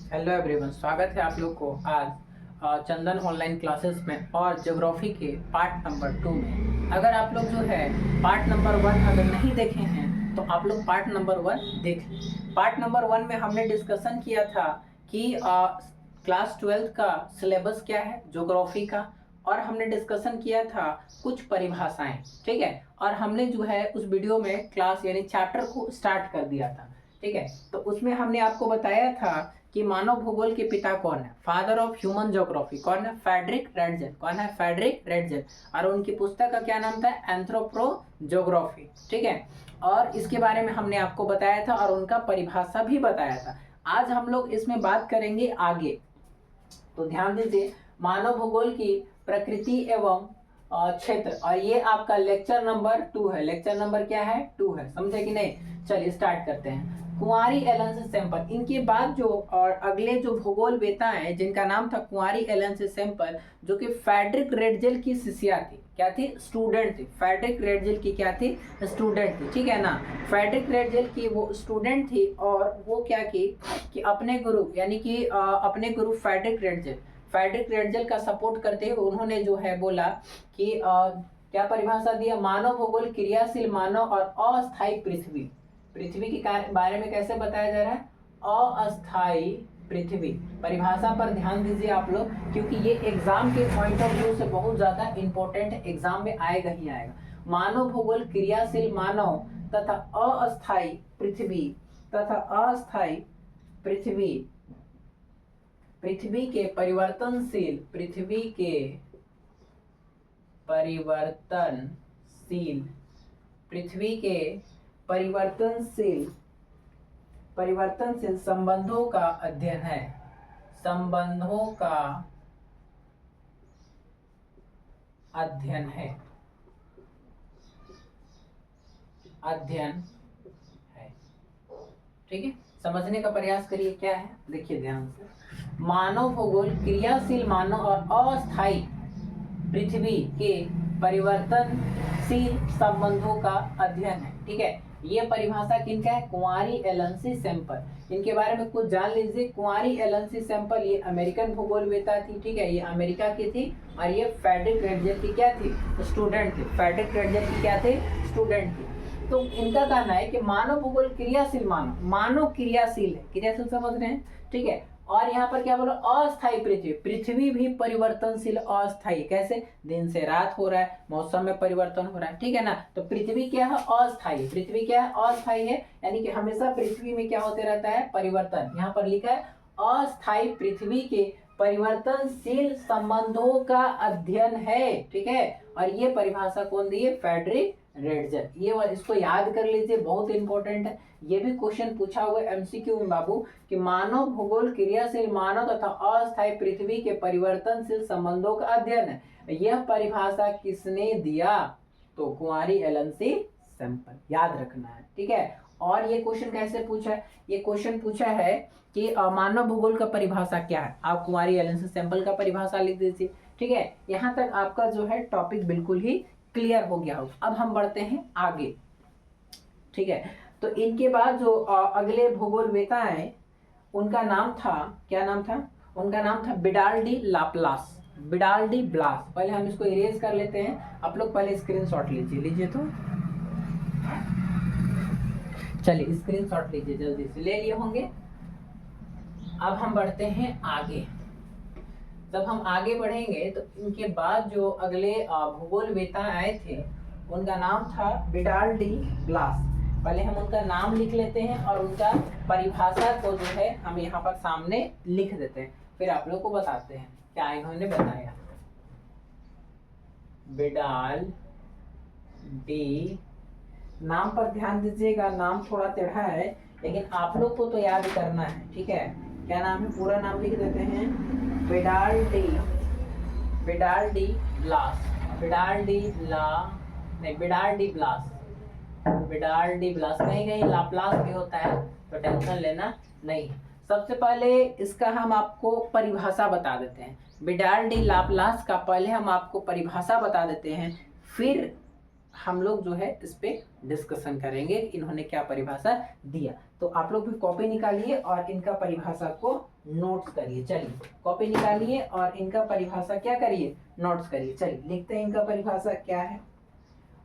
Hello everyone, स्वागत है आप लोग को आज चंदन ऑनलाइन क्लासेस में और ज्योग्राफी के पार्ट नंबर 2 में। अगर आप लोग जो है पार्ट नंबर 1 अगर नहीं देखे हैं तो आप लोग पार्ट नंबर 1 देख लें। पार्ट नंबर 1 में हमने डिस्कशन किया था कि क्लास 12 का सिलेबस क्या है ज्योग्राफी का, और हमने डिस्कशन किया था कुछ परिभाषाएं, ठीक है। और हमने जो है उस वीडियो में क्लास यानी चैप्टर को स्टार्ट कर दिया था, ठीक है। तो उसमें हमने आपको बताया था कि मानव भूगोल के पिता कौन है, फादर ऑफ ह्यूमन ज्योग्राफी कौन है, फ्रेडरिक रेडजन। कौन है? फ्रेडरिक रेडजन। और उनकी पुस्तक का क्या नाम था? एंथ्रोपोज्योग्राफी, ठीक है। और इसके बारे में हमने आपको बताया था और उनका परिभाषा भी बताया था। आज हम लोग इसमें बात करेंगे आगे, तो ध्यान दीजिए। मानव भूगोल की प्रकृति एवं क्षेत्र, और ये आपका लेक्चर नंबर 2 है। लेक्चर नंबर क्या है? 2 है, समझे कि नहीं? चलिए स्टार्ट करते हैं। कुंवारी एलन सैंपल, इनके बाद जो और अगले जो भूगोल वेता है जिनका नाम था कुंवारी एलन सैंपल, जो कि फ्रेडरिक रेडजेल की शिष्या थी। क्या थी? स्टूडेंट थी। फ्रेडरिक रेडजेल की क्या थी? स्टूडेंट थी, ठीक है ना। फ्रेडरिक रेडजेल की वो स्टूडेंट थी और वो क्या की कि अपने गुरु यानी कि अपने गुरु फ्रेडरिक रेडजेल का सपोर्ट करते हुए उन्होंने जो है बोला कि क्या परिभाषा दिया? मानव भूगोल क्रियाशील मानव और अस्थायी पृथ्वी। पृथ्वी के बारे में कैसे बताया जा रहा है? अस्थायी पृथ्वी। परिभाषा पर ध्यान दीजिए आप लोग, क्योंकि ये एग्जाम के पॉइंट ऑफ व्यू से बहुत ज्यादा इंपॉर्टेंट है, एग्जाम में आएगा ही आएगा। मानव भूगोल क्रियाशील मानव तथा अस्थायी पृथ्वी पृथ्वी के परिवर्तनशील परिवर्तनशील संबंधों का अध्ययन है। संबंधों का अध्ययन है, ठीक है। समझने का प्रयास करिए क्या है, देखिए ध्यान से। मानव भूगोल क्रियाशील मानव और अस्थायी पृथ्वी के परिवर्तनशील संबंधों का अध्ययन है, ठीक है। ये परिभाषा किनका है? कुंवारी एलन सैंपल। इनके बारे में कुछ जान लीजिए। कुंवारी एलन सैंपल ये अमेरिकन भूगोलवेता थी, ठीक है, ये अमेरिका की थी। और ये फ्रेडरिक रेडजेल की क्या थी? स्टूडेंट थी। फ्रेडरिक रेडजेल की क्या थी? स्टूडेंट थी। तो इनका कहना है कि मानव भूगोल क्रियाशील मानव क्रियाशील है, क्रियाशील समझ रहे हैं, ठीक है। और यहाँ पर क्या बोलो? अस्थायी पृथ्वी भी परिवर्तनशील अस्थायी। कैसे? दिन से रात हो रहा है, मौसम में परिवर्तन हो रहा है, ठीक है ना। तो पृथ्वी क्या है? अस्थायी। पृथ्वी क्या है? अस्थायी है, यानी कि हमेशा पृथ्वी में क्या होते रहता है? परिवर्तन। यहाँ पर लिखा है अस्थायी पृथ्वी के परिवर्तनशील संबंधों का अध्ययन है, ठीक है। और ये परिभाषा कौन दी है? Friedrich Ratzel. ये इसको याद कर लीजिए, बहुत इंपॉर्टेंट है। ये भी क्वेश्चन पूछा हुआ है एमसीक्यू में बाबू, कि मानव भूगोल क्रियाशील मानव तथा अस्थायी पृथ्वी के परिवर्तनशील संबंधों का अध्ययन है। यह परिभाषा किसने दिया? तो कुंवारी एलन सैंपल, याद रखना है, ठीक है। और ये क्वेश्चन कैसे पूछा है? ये क्वेश्चन पूछा है कि मानव भूगोल का परिभाषा क्या है। आप कुंवारी एलन सैंपल का परिभाषा लिख दीजिए, ठीक है। यहाँ तक आपका जो है टॉपिक बिल्कुल ही क्लियर हो गया हो। अब हम बढ़ते हैं आगे, ठीक है। तो इनके बाद जो अगले भूगोलवेता है उनका नाम था, क्या नाम था? उनका नाम था Vidal de Laplace. Vidal de Blache. पहले हम इसको इरेज कर लेते हैं, आप लोग पहले स्क्रीनशॉट लीजिए तो चलिए स्क्रीनशॉट लीजिए, जल्दी से ले लिए होंगे। अब हम बढ़ते हैं आगे। जब हम आगे बढ़ेंगे तो इनके बाद जो अगले भूगोलवेता आए थे उनका नाम था विडाल डी ब्लास। पहले हम उनका नाम लिख लेते हैं और उनका परिभाषा को जो है हम यहाँ पर सामने लिख देते हैं, फिर आप लोग को बताते हैं क्या इन्होंने बताया। विडाल डी, नाम पर ध्यान दीजिएगा, नाम थोड़ा टेढ़ा है लेकिन आप लोग को तो याद करना है, ठीक है। क्या नाम है? पूरा नाम लिख देते हैं, Vidal de Blache. Vidal de Blache. कहीं कहीं लाप्लास भी होता है तो टेंशन लेना नहीं। सबसे पहले इसका हम आपको परिभाषा बता देते हैं। विडाल डी लाप्लास का पहले हम आपको परिभाषा बता देते हैं, फिर हम लोग जो है इस पे डिस्कशन करेंगे इन्होंने क्या परिभाषा दिया। तो आप लोग भी कॉपी निकालिए और इनका परिभाषा को नोट करिए। चलिए कॉपी निकालिए और इनका परिभाषा क्या करिए, नोट्स करिए। चलिए लिखते हैं इनका परिभाषा क्या है।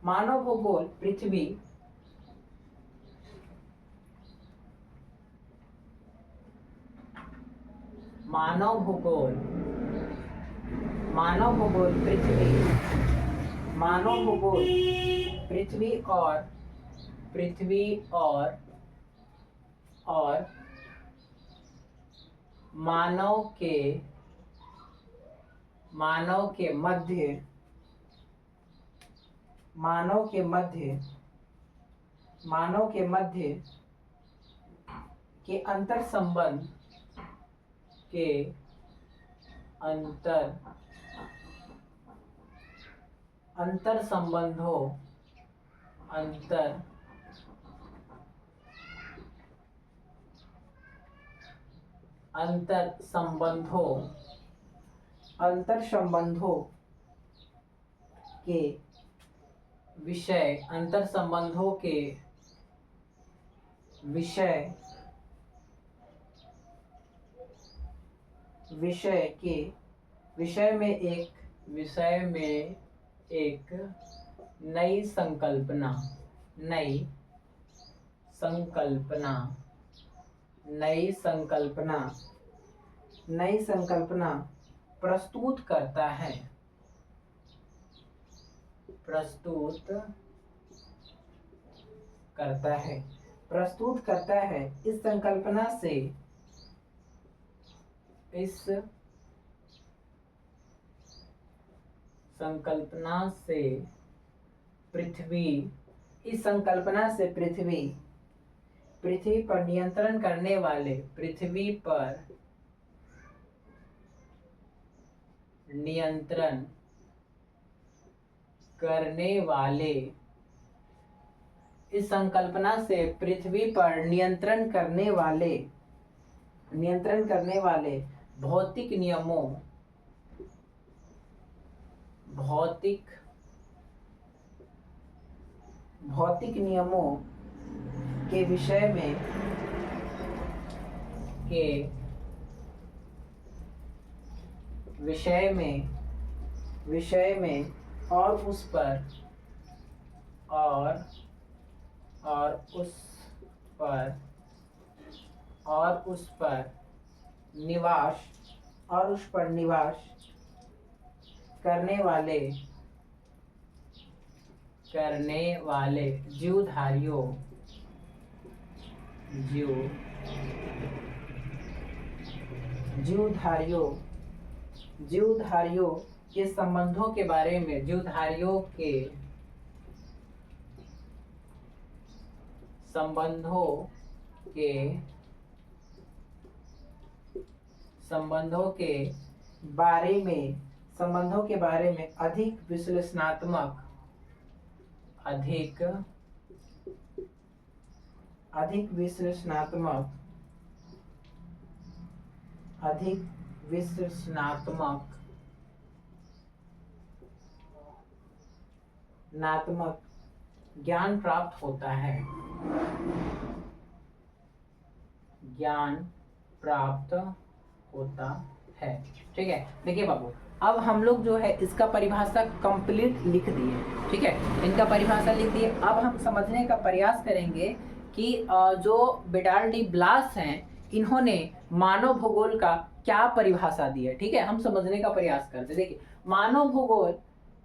मानव भूगोल पृथ्वी मानव भूगोल पृथ्वी और मानव के मध्य के अंतर संबंधों के विषय में एक नई संकल्पना प्रस्तुत करता है। इस संकल्पना से पृथ्वी पर नियंत्रण करने वाले भौतिक नियमों के विषय में और उस पर निवास करने वाले जीवधारियों के संबंधों के बारे में संबंधों के बारे में अधिक विश्लेषणात्मक ज्ञान प्राप्त होता है। ठीक है, देखिए बाबू, अब हम लोग जो है इसका परिभाषा कंप्लीट लिख दिए। ठीक है, इनका परिभाषा लिख दिए। अब हम समझने का प्रयास करेंगे कि जो बिडाल डी ब्लास हैं इन्होंने मानव भूगोल का क्या परिभाषा दी है। ठीक है, हम समझने का प्रयास करते। देखिए, मानव भूगोल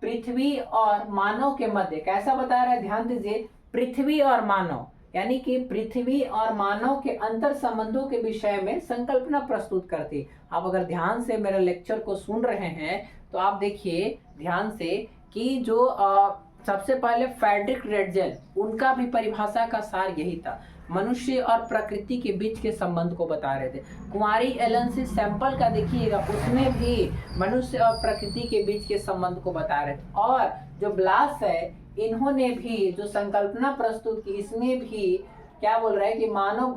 पृथ्वी और मानव के मध्य कैसा बता रहा है, ध्यान दीजिए। पृथ्वी और मानव यानी कि पृथ्वी और मानव के अंतर संबंधों के विषय में संकल्पना प्रस्तुत करती। आप अगर ध्यान से मेरे लेक्चर को सुन रहे हैं तो आप देखिए ध्यान से कि जो सबसे पहले फ्रेडरिक रेडजेल, उनका भी परिभाषा का सार यही था। मनुष्य और प्रकृति के बीच के संबंध को बता रहे थे। कुमारी एलन से सैंपल का देखिएगा, उसमें भी मनुष्य और प्रकृति के बीच के संबंध को बता रहे थे। और जो ब्लास है, इन्होंने भी जो संकल्पना प्रस्तुत की, इसमें भी क्या बोल रहा है कि मानव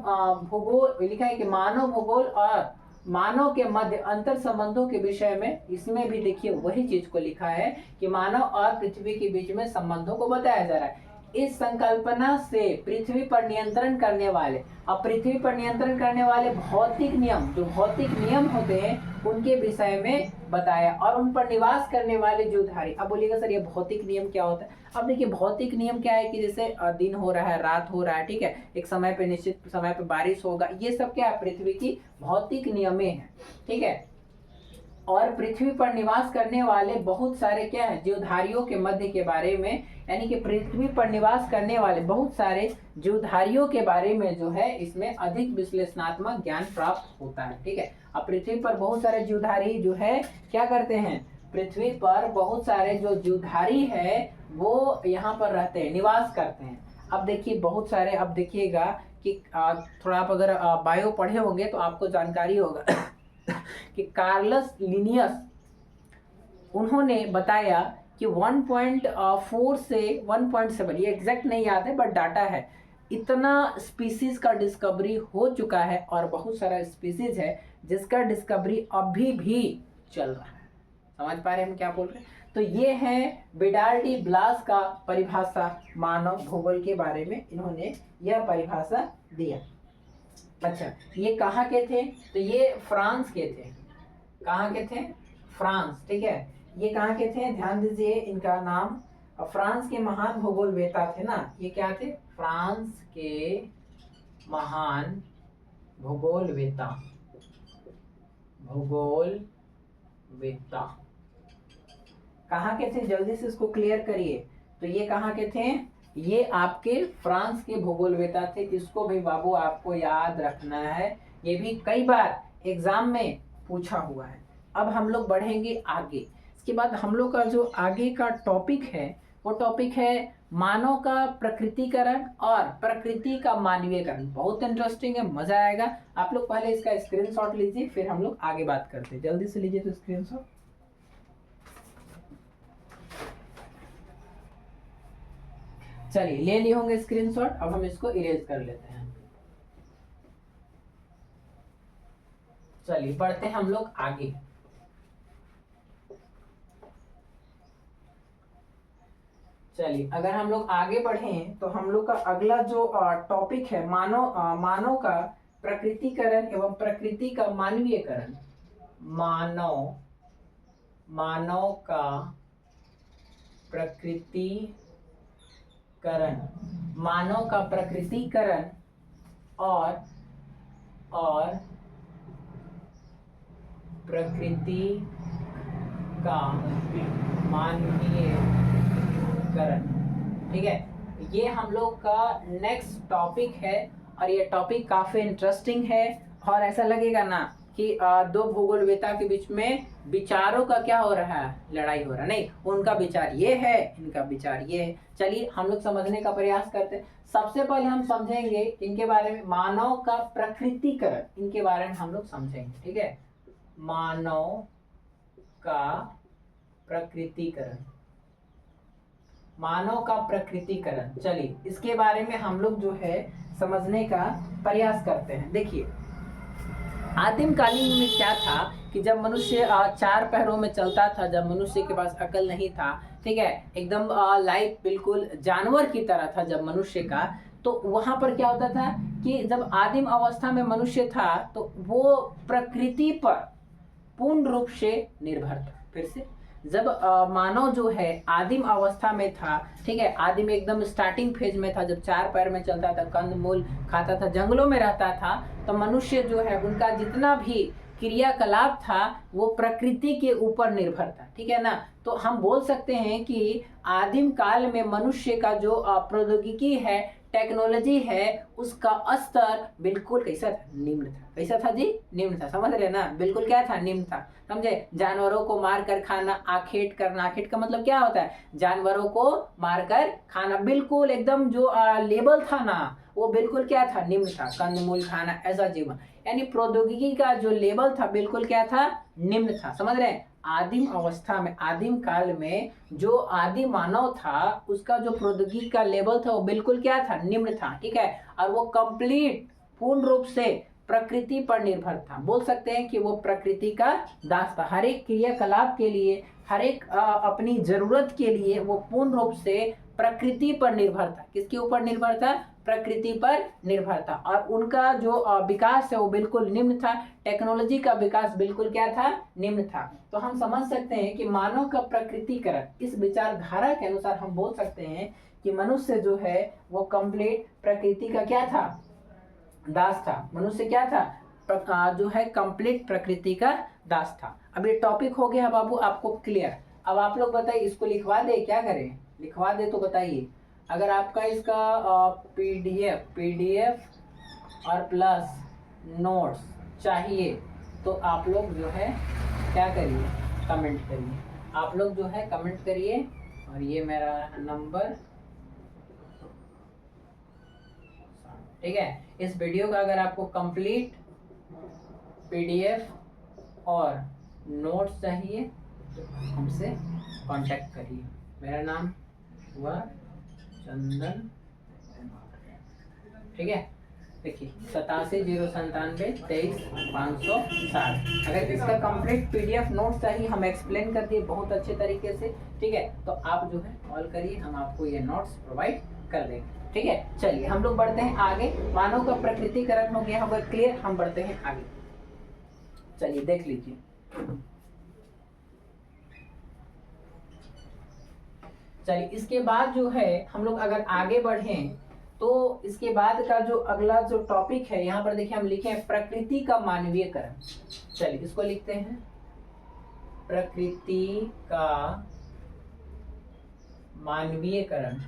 भूगोल लिखा है कि मानव भूगोल और मानव के मध्य अंतर संबंधों के विषय में, इसमें भी देखिए वही चीज को लिखा है कि मानव और पृथ्वी के बीच में संबंधों को बताया जा रहा है। इस संकल्पना से पृथ्वी पर नियंत्रण करने वाले, अब पृथ्वी पर नियंत्रण करने वाले भौतिक नियम, जो भौतिक नियम होते हैं उनके विषय में बताया, और उन पर निवास करने वाले जीवधारी। अब बोलिएगा सर ये भौतिक नियम क्या होता है? अब देखिए भौतिक नियम क्या है कि जैसे दिन हो रहा है, रात हो रहा है, ठीक है, एक समय पे निश्चित समय पे बारिश होगा, ये सब क्या है? पृथ्वी की भौतिक नियमें हैं, ठीक है। और पृथ्वी पर निवास करने वाले बहुत सारे क्या है? जीवधारियों के मध्य के बारे में, यानी कि पृथ्वी पर निवास करने वाले बहुत सारे जीवधारियों के बारे में जो है इसमें अधिक विश्लेषणात्मक ज्ञान प्राप्त होता है, ठीक है। अब पृथ्वी पर बहुत सारे जीवधारी जो है क्या करते हैं? पृथ्वी पर बहुत सारे जो जीवधारी है वो यहाँ पर रहते हैं, निवास करते हैं। अब देखिए बहुत सारे, अब देखिएगा कि थोड़ा आप अगर बायो पढ़े होंगे तो आपको जानकारी होगा कि कार्लस लिनियस, उन्होंने बताया कि 1.4 से 1.7, ये एग्जैक्ट नहीं याद है बट डाटा है, इतना स्पीसीज का डिस्कवरी हो चुका है और बहुत सारा स्पीसीज है जिसका डिस्कवरी अभी भी चल रहा है। समझ पा रहे हैं हम क्या बोल रहे हैं? तो ये है विडाल डी ब्लास का परिभाषा मानव भूगोल के बारे में, इन्होंने यह परिभाषा दिया। अच्छा, ये कहाँ के थे? तो ये फ्रांस के थे। कहाँ के थे? फ्रांस, ठीक है। ये कहाँ के थे? ध्यान दीजिए इनका नाम, फ्रांस के महान भूगोलवेता थे ना, ये क्या थे? फ्रांस के महान भूगोलवेता, भूगोलवेता कहाँ के थे? जल्दी से इसको क्लियर करिए। तो ये कहाँ के थे? ये आपके फ्रांस के भूगोलवेता थे। इसको भी बाबू आपको याद रखना है, ये भी कई बार एग्जाम में पूछा हुआ है। अब हम लोग बढ़ेंगे आगे। इसके बाद हम लोग का जो आगे का टॉपिक है वो टॉपिक है मानव का प्रकृतिकरण और प्रकृति का मानवीयकरण। बहुत इंटरेस्टिंग है, मजा आएगा। आप लोग पहले इसका स्क्रीनशॉट लीजिए, फिर हम लोग आगे बात करते हैं। जल्दी से लीजिए तो स्क्रीनशॉट। चलिए ले लिए होंगे स्क्रीनशॉट, अब हम इसको इरेज कर लेते हैं। चलिए बढ़ते हैं हम लोग आगे। चलिए अगर हम लोग आगे बढ़ें तो हम लोग का अगला जो टॉपिक है मानव का प्रकृतिकरण एवं प्रकृति का मानवीयकरण। मानव का प्रकृतिकरण, मानव का प्रकृतिकरण और प्रकृति का मानवीयकरण, ठीक है। ये हम लोग का नेक्स्ट टॉपिक है और ये टॉपिक काफी इंटरेस्टिंग है। और ऐसा लगेगा ना कि दो भूगोलवेता के बीच में विचारों का क्या हो रहा है? लड़ाई हो रहा है। नहीं, उनका विचार ये है, इनका विचार ये है। चलिए हम लोग समझने का प्रयास करते हैं। सबसे पहले हम समझेंगे इनके बारे में, मानव का प्रकृतिकरण, इनके बारे में हम लोग समझेंगे, ठीक है। मानव का प्रकृतिकरण, मानव का प्रकृतिकरण, चलिए इसके बारे में हम लोग जो है समझने का प्रयास करते हैं। देखिए आदिम कालीन में क्या था कि जब मनुष्य चार पैरों में चलता था, जब मनुष्य के पास अकल नहीं था, ठीक है, एकदम लाइफ बिल्कुल जानवर की तरह था जब मनुष्य का, तो वहां पर क्या होता था कि जब आदिम अवस्था में मनुष्य था तो वो प्रकृति पर पूर्ण रूप से निर्भर था। फिर से जब मानव जो है आदिम अवस्था में था, ठीक है, आदिम एकदम स्टार्टिंग फेज में था, जब चार पैर में चलता था, कंदमूल खाता था, जंगलों में रहता था, तो मनुष्य जो है उनका जितना भी क्रियाकलाप था वो प्रकृति के ऊपर निर्भर था, ठीक है ना। तो हम बोल सकते हैं कि आदिम काल में मनुष्य का जो प्रौद्योगिकी है, टेक्नोलॉजी है, उसका स्तर बिल्कुल कैसा था? निम्न था। कैसा था जी? निम्न था। समझ रहे ना? बिल्कुल क्या था? निम्न था। समझे? जानवरों को मारकर खाना, आखेट करना। आखेट का मतलब क्या होता है? जानवरों को मारकर खाना। बिल्कुल एकदम जो लेवल था ना वो बिल्कुल क्या था? निम्न था। कंदमूल खाना, ऐसा जीवन, यानी प्रौद्योगिकी का जो लेवल था बिल्कुल क्या था? निम्न था। समझ रहे हैं? आदिम अवस्था में, आदिम काल में जो आदि मानव था उसका जो प्रौद्योगिकी का लेवल था वो बिल्कुल क्या था? निम्न था, ठीक है। और वो कंप्लीट पूर्ण रूप से प्रकृति पर निर्भर था। बोल सकते हैं कि वो प्रकृति का दास था। हर एक क्रियाकलाप के लिए, हर एक अपनी जरूरत के लिए वो पूर्ण रूप से प्रकृति पर निर्भर था। किसके ऊपर निर्भर था? प्रकृति पर निर्भर था। और उनका जो विकास है वो बिल्कुल निम्न था। टेक्नोलॉजी का विकास बिल्कुल क्या था? निम्न था। तो हम समझ सकते हैं कि मानव का प्रकृतिकरण, इस विचारधारा के अनुसार हम बोल सकते हैं कि मनुष्य जो है वो कंप्लीट प्रकृति का क्या था? दास था। मनुष्य क्या था? जो है कंप्लीट प्रकृति का दास था। अब ये टॉपिक हो गया बाबू आपको क्लियर। अब आप लोग बताइए, इसको लिखवा दे? क्या करें? लिखवा दे तो बताइए। अगर आपका इसका पीडीएफ और प्लस नोट्स चाहिए तो आप लोग जो है क्या करिए? कमेंट करिए। आप लोग जो है कमेंट करिए। और ये मेरा नंबर, ठीक है। इस वीडियो का अगर आपको कंप्लीट पीडीएफ और नोट्स चाहिए तो हमसे कांटेक्ट करिए। मेरा नाम हुआ चंदन, ठीक है। देखिए 8709732560। अगर इसका कंप्लीट पीडीएफ नोट्स चाहिए, हम एक्सप्लेन कर दिए बहुत अच्छे तरीके से, ठीक है। तो आप जो है कॉल करिए, हम आपको ये नोट्स प्रोवाइड कर देंगे, ठीक है। चलिए हम लोग बढ़ते हैं आगे। मानव का प्रकृतिकरण हो गया होगा क्लियर, हम बढ़ते हैं आगे। चलिए देख लीजिए। चलिए इसके बाद जो है हम लोग अगर आगे बढ़ें तो इसके बाद का जो अगला जो टॉपिक है, यहाँ पर देखिए हम लिखे हैं प्रकृति का मानवीयकरण। चलिए इसको लिखते हैं, प्रकृति का मानवीयकरण।